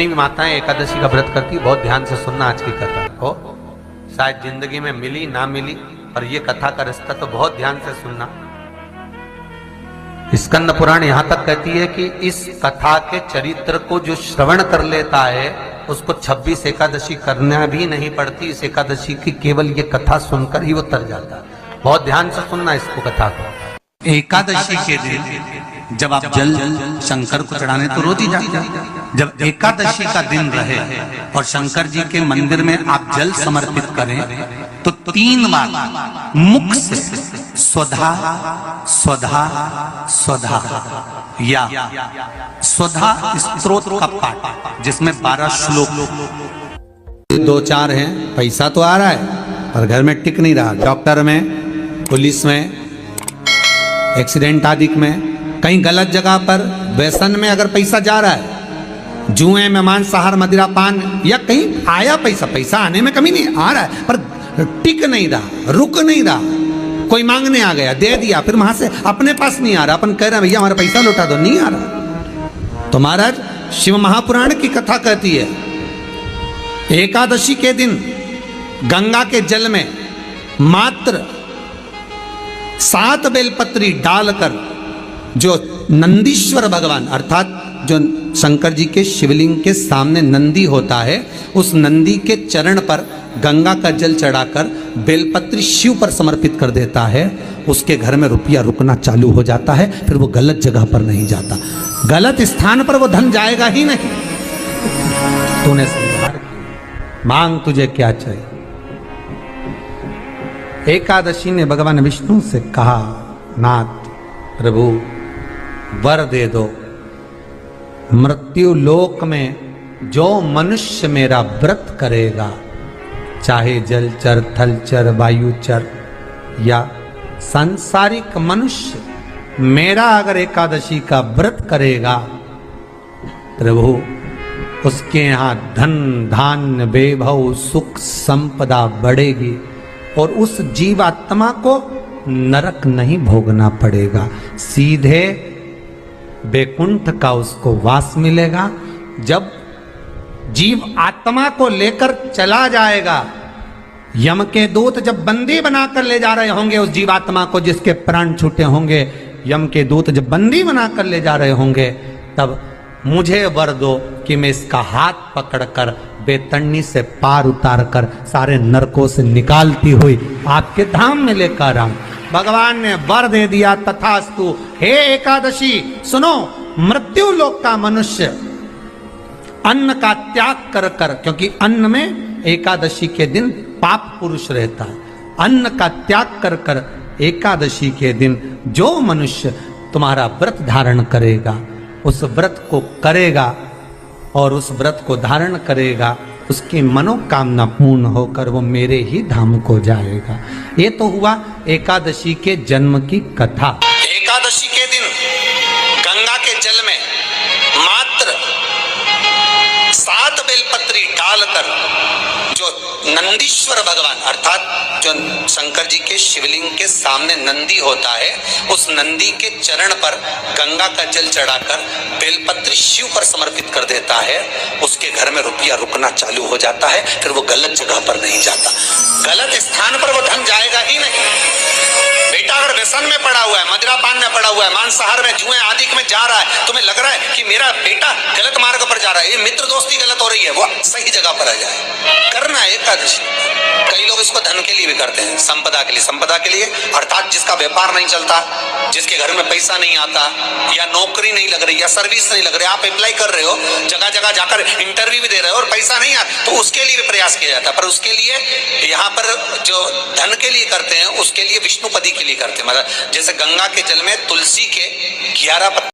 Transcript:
जितनी भी माताएं एकादशी का व्रत करती है, बहुत ध्यान से सुनना आज की कथा को। शायद जिंदगी में मिली ना मिली, और ये कथा का रिश्ता तो बहुत ध्यान से सुनना। स्कंद पुराण यहां तक कहती है कि इस कथा के चरित्र को जो श्रवण कर लेता है उसको 26 एकादशी करना भी नहीं पड़ती। इस एकादशी की केवल ये कथा सुनकर ही वो तर जाता है। बहुत ध्यान से सुनना इसको, कथा को। एकादशी के दिन जब आप जल शंकर को चढ़ाने तो रोज ही जाते हैं। जब एकादशी का दिन रहे और शंकर जी के मंदिर में आप जल समर्पित करें तो 3 बार मुख से स्वधा स्वधा स्वधा या स्वधा स्तोत्र का पाठ, जिसमें 12 श्लोक 2-4 हैं। पैसा तो आ रहा है पर घर में टिक नहीं रहा। डॉक्टर में, पुलिस में, एक्सीडेंट आदि में, कहीं गलत जगह पर, व्यसन में अगर पैसा जा रहा है, जुए में, मांसाहार, मदिरा पान, या कहीं आया पैसा आने में कमी नहीं, आ रहा है पर टिक नहीं रहा, रुक नहीं रहा। कोई मांगने आ गया, दे दिया, फिर वहां से अपने पास नहीं आ रहा, अपन कह रहे हैं भैया हमारा पैसा लौटा दो, नहीं आ रहा। तो महाराज शिव महापुराण की कथा कहती है एकादशी के दिन गंगा के जल में मात्र 7 बेलपत्री डालकर जो नंदीश्वर भगवान अर्थात जो शंकर जी के शिवलिंग के सामने नंदी होता है, उस नंदी के चरण पर गंगा का जल चढ़ाकर बेलपत्री शिव पर समर्पित कर देता है, उसके घर में रुपया रुकना चालू हो जाता है। फिर वो गलत जगह पर नहीं जाता, गलत स्थान पर वो धन जाएगा ही नहीं। तूने संहार मांग, तुझे क्या चाहिए। एकादशी ने भगवान विष्णु से कहा, नाथ प्रभु वर दे दो, मृत्यु लोक में जो मनुष्य मेरा व्रत करेगा, चाहे जलचर, थलचर, वायुचर या सांसारिक मनुष्य, मेरा अगर एकादशी का व्रत करेगा प्रभु, उसके यहाँ धन धान्य वैभव सुख संपदा बढ़ेगी और उस जीवात्मा को नरक नहीं भोगना पड़ेगा, सीधे बैकुंठ का उसको वास मिलेगा। जब जीव आत्मा को लेकर चला जाएगा, यम के दूत जब बंदी बनाकर ले जा रहे होंगे उस जीवात्मा को, जिसके प्राण छूटे होंगे, यम के दूत जब बंदी बनाकर ले जा रहे होंगे, तब मुझे वर दो कि मैं इसका हाथ पकड़कर बेतन्नी से पार उतार कर सारे नरकों से निकालती हुई आपके धाम में लेकर आऊं। भगवान ने वर दे दिया, तथास्तु। हे एकादशी सुनो, मृत्यु लोक का मनुष्य अन्न का त्याग कर कर, क्योंकि अन्न में एकादशी के दिन पाप पुरुष रहता है, अन्न का त्याग कर कर एकादशी के दिन जो मनुष्य तुम्हारा व्रत धारण करेगा, उस व्रत को करेगा और उस व्रत को धारण करेगा, उसकी मनोकामना पूर्ण होकर वो मेरे ही धाम को जाएगा। ये तो हुआ एकादशी के जन्म की कथा। एकादशी के दिन गंगा के जल में मात्र 7 बेलपत्री डालकर जो नंदीश्वर भगवान अर्थात जो शंकर जी के शिवलिंग के सामने नंदी होता है, उस नंदी के चरण पर गंगा का जल चढ़ाकर बेलपत्री शिव पर समर्पित कर देता है, उसके घर में रुपया रुकना चालू हो जाता है। फिर वो गलत जगह पर नहीं जाता, गलत स्थान पर वो धन जाएगा ही नहीं। बेटा अगर व्यसन में पड़ा हुआ है, मदिरा पान में पड़ा हुआ है, मांसाहार में, जुए आदि में जा रहा है, तुम्हें लग रहा है कि मेरा बेटा गलत मार्ग पर जा रहा है, ये मित्र दोस्ती गलत हो रही है, वो सही जगह पर आ जाए। करना है एकादशी। कई लोग इसको धन के लिए भी करते हैं, संपदा के लिए। संपदा के लिए अर्थात जिसका व्यापार नहीं चलता, जिसके घर में पैसा नहीं आता, या नौकरी नहीं लग रही, या सर्विस नहीं लग रही, आप अप्लाई कर रहे हो, जगह जगह जाकर इंटरव्यू भी दे रहे हो और पैसा नहीं आता, तो उसके लिए भी प्रयास किया जाता है। पर उसके लिए यहाँ पर जो धन के लिए करते हैं, उसके लिए विष्णुपदी के लिए करते हैं। मतलब जैसे गंगा के जल में तुलसी के 11